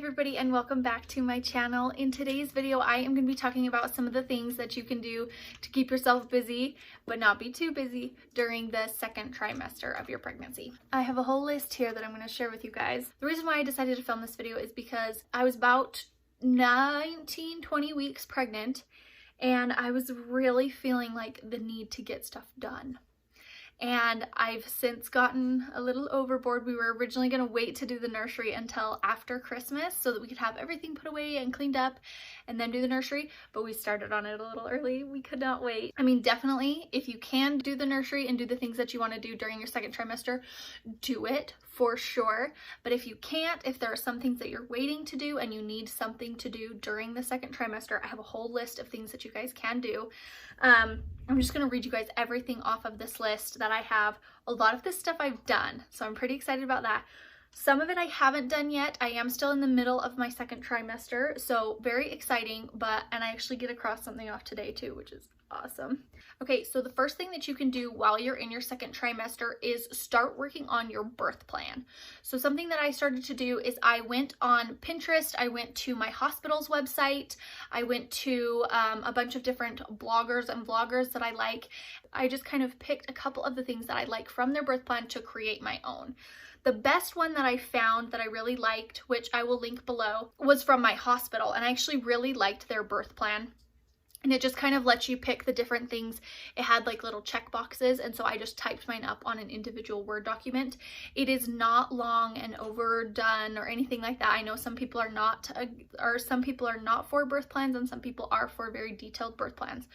everybody, and welcome back to my channel. In today's video, I am going to be talking about some of the things that you can do to keep yourself busy, but not be too busy during the second trimester of your pregnancy. I have a whole list here that I'm going to share with you guys. The reason why I decided to film this video is because I was about 20 weeks pregnant, and I was really feeling like the need to get stuff done. And I've since gotten a little overboard. We were originally going to wait to do the nursery until after Christmas so that we could have everything put away and cleaned up and then do the nursery, but we started on it a little early. We could not wait. I mean, definitely, if you can do the nursery and do the things that you want to do during your second trimester, do it for sure. But if you can't, if there are some things that you're waiting to do and you need something to do during the second trimester, I have a whole list of things that you guys can do. I'm just going to read you guys everything off of this list that I have. A lot of this stuff I've done, so I'm pretty excited about that. Some of it I haven't done yet. I am still in the middle of my second trimester, so very exciting, and I actually get across something off today too, which is awesome. Okay, so the first thing that you can do while you're in your second trimester is start working on your birth plan. So something that I started to do is I went on Pinterest, I went to my hospital's website, I went to a bunch of different bloggers and vloggers that I like. I just kind of picked a couple of the things that I like from their birth plan to create my own. The best one that I found that I really liked, which I will link below, was from my hospital, and I actually really liked their birth plan. And it just kind of lets you pick the different things. It had like little check boxes, and so I just typed mine up on an individual Word document. It is not long and overdone or anything like that. I know some people are not, for birth plans, and some people are for very detailed birth plans.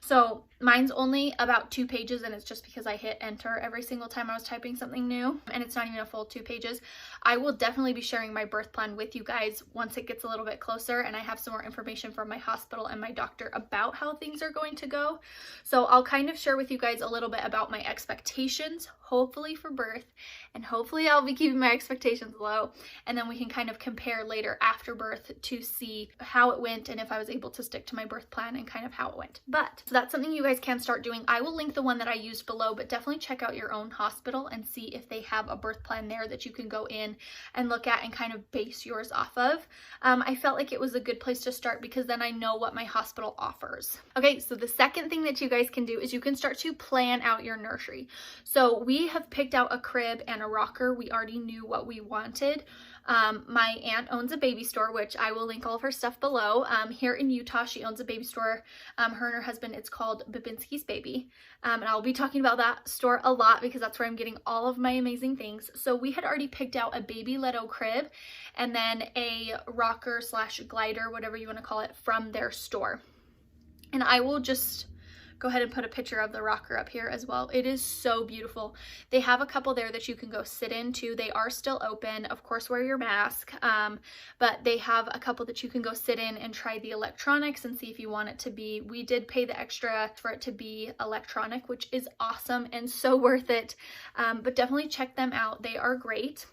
So mine's only about 2 pages, and it's just because I hit enter every single time I was typing something new, and it's not even a full 2 pages. I will definitely be sharing my birth plan with you guys once it gets a little bit closer, and I have some more information from my hospital and my doctor about how things are going to go. So I'll kind of share with you guys a little bit about my expectations, hopefully for birth, and hopefully I'll be keeping my expectations low, and then we can kind of compare later after birth to see how it went and if I was able to stick to my birth plan and kind of how it went. But so that's something you guys can start doing. I will link the one that I used below, but definitely check out your own hospital and see if they have a birth plan there that you can go in and look at and kind of base yours off of. I felt like it was a good place to start because then I know what my hospital offers. Okay, so the second thing that you guys can do is you can start to plan out your nursery. So we have picked out a crib and a rocker. We already knew what we wanted. My aunt owns a baby store, which I will link all of her stuff below. Here in Utah, she owns a baby store. Her and her husband, it's called Babinski's Baby. And I'll be talking about that store a lot because that's where I'm getting all of my amazing things. So we had already picked out a baby Leto crib and then a rocker slash glider, whatever you want to call it, from their store. And I will just go ahead and put a picture of the rocker up here as well. It is so beautiful. They have a couple there that you can go sit in too. They are still open. Of course, wear your mask. But they have a couple that you can go sit in and try the electronics and see if you want it to be. We did pay the extra for it to be electronic, which is awesome and so worth it. But definitely check them out. They are great.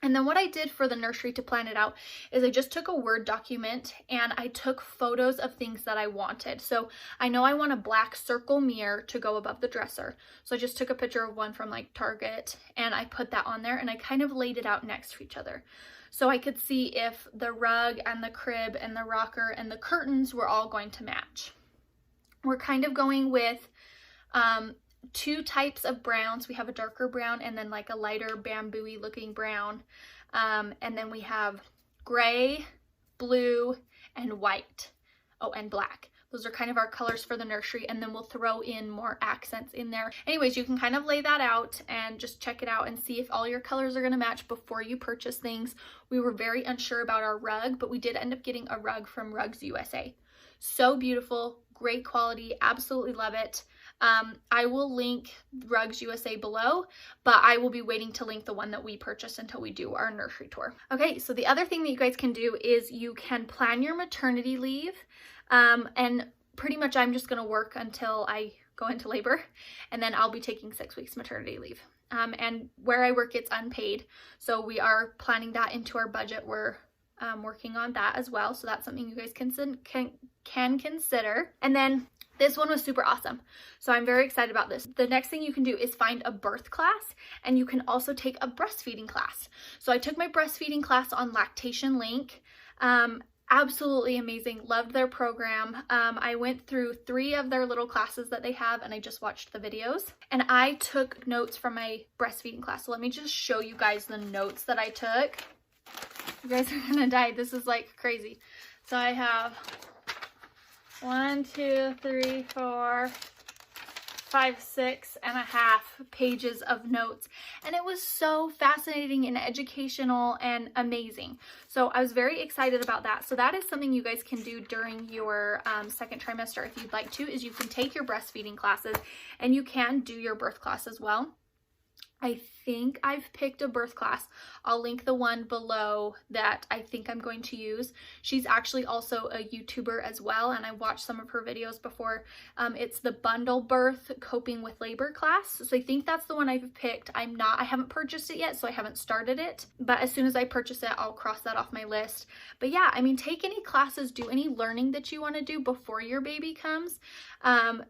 And then what I did for the nursery to plan it out is I just took a Word document and I took photos of things that I wanted. So I know I want a black circle mirror to go above the dresser. So I just took a picture of one from like Target and I put that on there and I kind of laid it out next to each other. So I could see if the rug and the crib and the rocker and the curtains were all going to match. We're kind of going with 2 types of browns. We have a darker brown and then like a lighter bamboo-y looking brown. And then we have gray, blue, and white. Oh, and black. Those are kind of our colors for the nursery, and then we'll throw in more accents in there. Anyways, you can kind of lay that out and just check it out and see if all your colors are going to match before you purchase things. We were very unsure about our rug, but we did end up getting a rug from Rugs USA. So beautiful, great quality, absolutely love it. I will link Rugs USA below, but I will be waiting to link the one that we purchased until we do our nursery tour. Okay, so the other thing that you guys can do is you can plan your maternity leave, and pretty much I'm just going to work until I go into labor, and then I'll be taking 6 weeks maternity leave. And where I work, it's unpaid, so we are planning that into our budget. We're working on that as well, so that's something you guys can consider. And then This one was super awesome. So I'm very excited about this. The next thing you can do is find a birth class, and you can also take a breastfeeding class. So I took my breastfeeding class on Lactation Link. Absolutely amazing. Loved their program. I went through 3 of their little classes that they have, and I just watched the videos. And I took notes from my breastfeeding class. So let me just show you guys the notes that I took. You guys are gonna die. This is like crazy. So I have 1, 2, 3, 4, 5, 6.5 pages of notes, and it was so fascinating and educational and amazing. So I was very excited about that. So that is something you guys can do during your second trimester if you'd like to, is you can take your breastfeeding classes and you can do your birth class as well. I think I've picked a birth class. I'll link the one below that I think I'm going to use. She's actually also a YouTuber as well, and I watched some of her videos before. It's the bundle birth coping with labor class. So I think that's the one I've picked. I haven't purchased it yet, so I haven't started it. But as soon as I purchase it, I'll cross that off my list. But yeah, I mean, take any classes, do any learning that you want to do before your baby comes.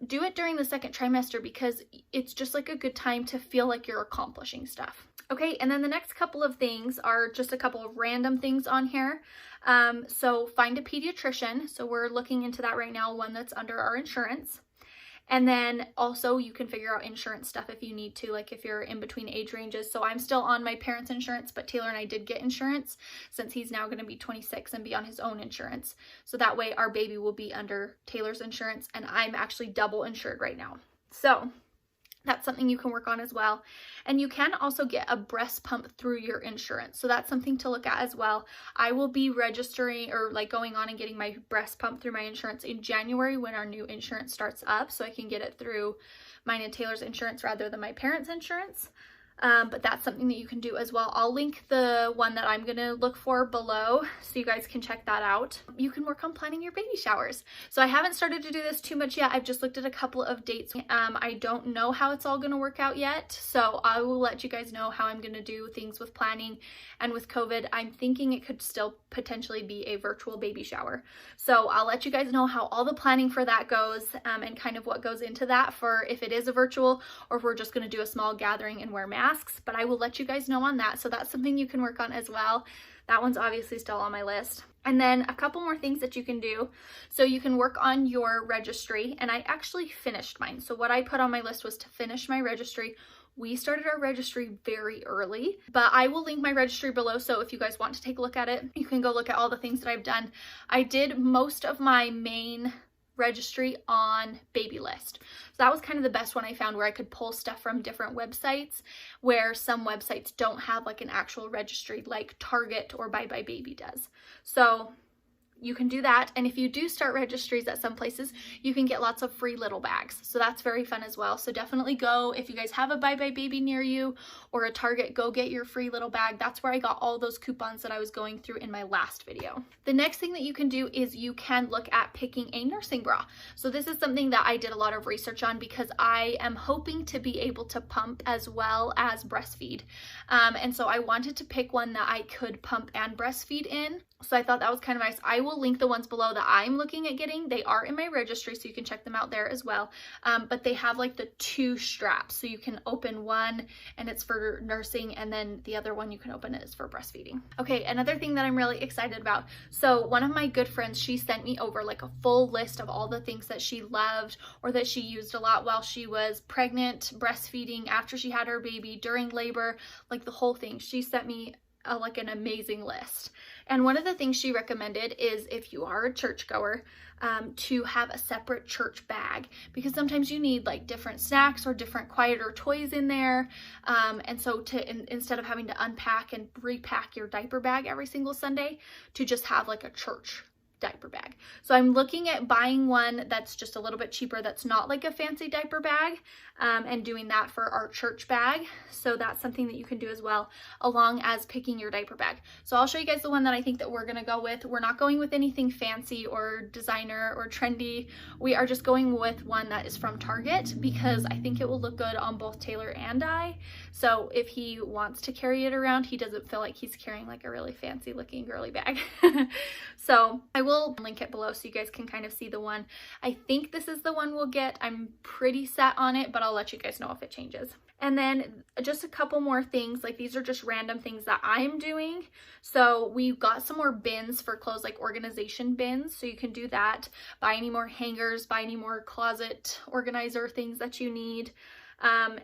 Do it during the second trimester because it's just like a good time to feel like you're accomplishing stuff. Okay, and then the next couple of things are just a couple of random things on here. So find a pediatrician. So we're looking into that right now, one that's under our insurance. And then also you can figure out insurance stuff if you need to, like if you're in between age ranges. So I'm still on my parents' insurance, but Taylor and I did get insurance since he's now going to be 26 and be on his own insurance. So that way our baby will be under Taylor's insurance, and I'm actually double insured right now. So that's something you can work on as well. And you can also get a breast pump through your insurance. So that's something to look at as well. I will be registering or like going on and getting my breast pump through my insurance in January when our new insurance starts up, so I can get it through mine and Taylor's insurance rather than my parents' insurance. But that's something that you can do as well. I'll link the one that I'm gonna look for below so you guys can check that out. You can work on planning your baby showers. So I haven't started to do this too much yet. I've just looked at a couple of dates. I don't know how it's all gonna work out yet, so I will let you guys know how I'm gonna do things with planning. And with COVID, I'm thinking it could still potentially be a virtual baby shower. So I'll let you guys know how all the planning for that goes, and kind of what goes into that for if it is a virtual or if we're just gonna do a small gathering and wear masks. But I will let you guys know on that. So that's something you can work on as well. That one's obviously still on my list. And then a couple more things that you can do. So you can work on your registry, and I actually finished mine. So what I put on my list was to finish my registry. We started our registry very early, but I will link my registry below. So if you guys want to take a look at it, you can go look at all the things that I've done. I did most of my main registry on Babylist. So that was kind of the best one I found, where I could pull stuff from different websites, where some websites don't have like an actual registry like Target or Bye Bye Baby does. So you can do that. And if you do start registries at some places, you can get lots of free little bags. So that's very fun as well. So definitely go, if you guys have a Bye Bye Baby near you or a Target, go get your free little bag. That's where I got all those coupons that I was going through in my last video. The next thing that you can do is you can look at picking a nursing bra. So this is something that I did a lot of research on because I am hoping to be able to pump as well as breastfeed. And so I wanted to pick one that I could pump and breastfeed in. So I thought that was kind of nice. I will link the ones below that I'm looking at getting. They are in my registry, so you can check them out there as well. But they have like the 2 straps. So you can open one and it's for nursing, and then the other one you can open it is for breastfeeding. Okay, another thing that I'm really excited about. So one of my good friends, she sent me over like a full list of all the things that she loved or that she used a lot while she was pregnant, breastfeeding, after she had her baby, during labor, like the whole thing. She sent me like an amazing list. And one of the things she recommended is, if you are a churchgoer, to have a separate church bag, because sometimes you need like different snacks or different quieter toys in there. And so instead of having to unpack and repack your diaper bag every single Sunday, to just have like a church diaper bag. So I'm looking at buying one that's just a little bit cheaper, that's not like a fancy diaper bag, and doing that for our church bag. So that's something that you can do as well, along as picking your diaper bag. So I'll show you guys the one that I think that we're gonna go with. We're not going with anything fancy or designer or trendy. We are just going with one that is from Target, because I think it will look good on both Taylor and I. So if he wants to carry it around, he doesn't feel like he's carrying like a really fancy looking girly bag. So I will will link it below so you guys can kind of see the one. I think this is the one we'll get. I'm pretty set on it, but I'll let you guys know if it changes. And then just a couple more things, like these are just random things that I'm doing. So we got some more bins for clothes, like organization bins. So you can do that. Buy any more hangers, buy any more closet organizer things that you need.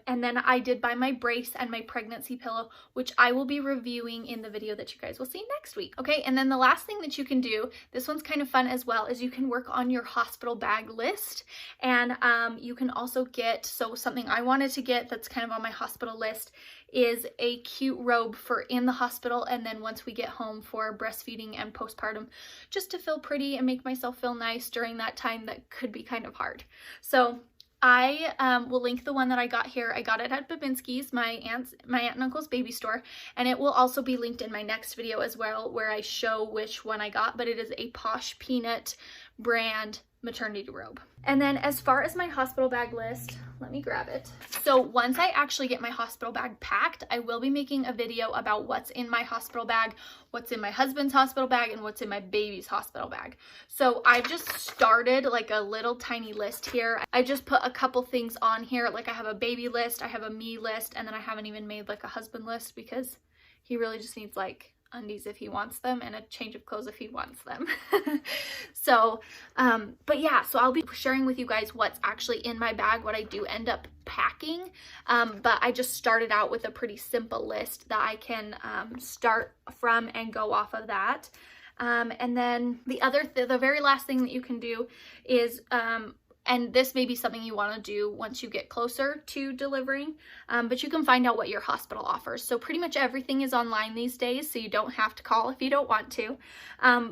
And then I did buy my brace and my pregnancy pillow, which I will be reviewing in the video that you guys will see next week. Okay, and then the last thing that you can do, this one's kind of fun as well, is you can work on your hospital bag list. And you can also get, so something I wanted to get that's kind of on my hospital list is a cute robe for in the hospital, and then once we get home for breastfeeding and postpartum, just to feel pretty and make myself feel nice during that time that could be kind of hard. So I will link the one that I got here. I got it at Babinski's, my aunt and uncle's baby store, and it will also be linked in my next video as well, where I show which one I got, but it is a Posh Peanut brand maternity robe. And then as far as my hospital bag list, let me grab it. So once I actually get my hospital bag packed, I will be making a video about what's in my hospital bag, what's in my husband's hospital bag, and what's in my baby's hospital bag. So I've just started like a little tiny list here. I just put a couple things on here. Like I have a baby list, I have a me list, and then I haven't even made like a husband list because he really just needs like undies if he wants them and a change of clothes if he wants them. So but yeah, so I'll be sharing with you guys what's actually in my bag, what I do end up packing, but I just started out with a pretty simple list that I can start from and go off of that. And then the very last thing that you can do is and this may be something you want to do once you get closer to delivering, but you can find out what your hospital offers. So pretty much everything is online these days, so you don't have to call if you don't want to.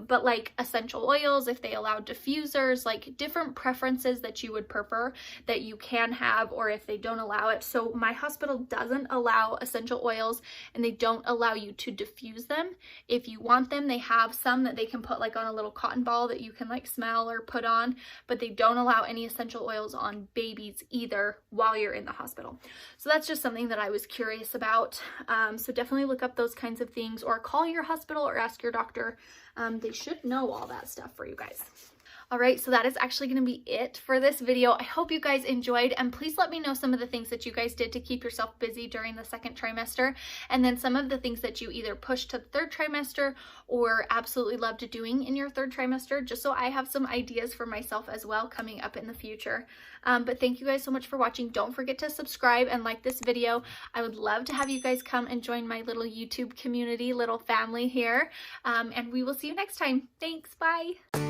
But like essential oils, if they allow diffusers, like different preferences that you would prefer that you can have, or if they don't allow it. So my hospital doesn't allow essential oils, and they don't allow you to diffuse them. If you want them, they have some that they can put like on a little cotton ball that you can like smell or put on, but they don't allow any essential oils on babies either while you're in the hospital. So that's just something that I was curious about. So definitely look up those kinds of things, or call your hospital or ask your doctor. They should know all that stuff for you guys. All right, so that is actually going to be it for this video. I hope you guys enjoyed, and please let me know some of the things that you guys did to keep yourself busy during the second trimester, and then some of the things that you either pushed to the third trimester or absolutely loved doing in your third trimester, just so I have some ideas for myself as well coming up in the future. But thank you guys so much for watching. Don't forget to subscribe and like this video. I would love to have you guys come and join my little YouTube community, little family here, and we will see you next time. Thanks, bye.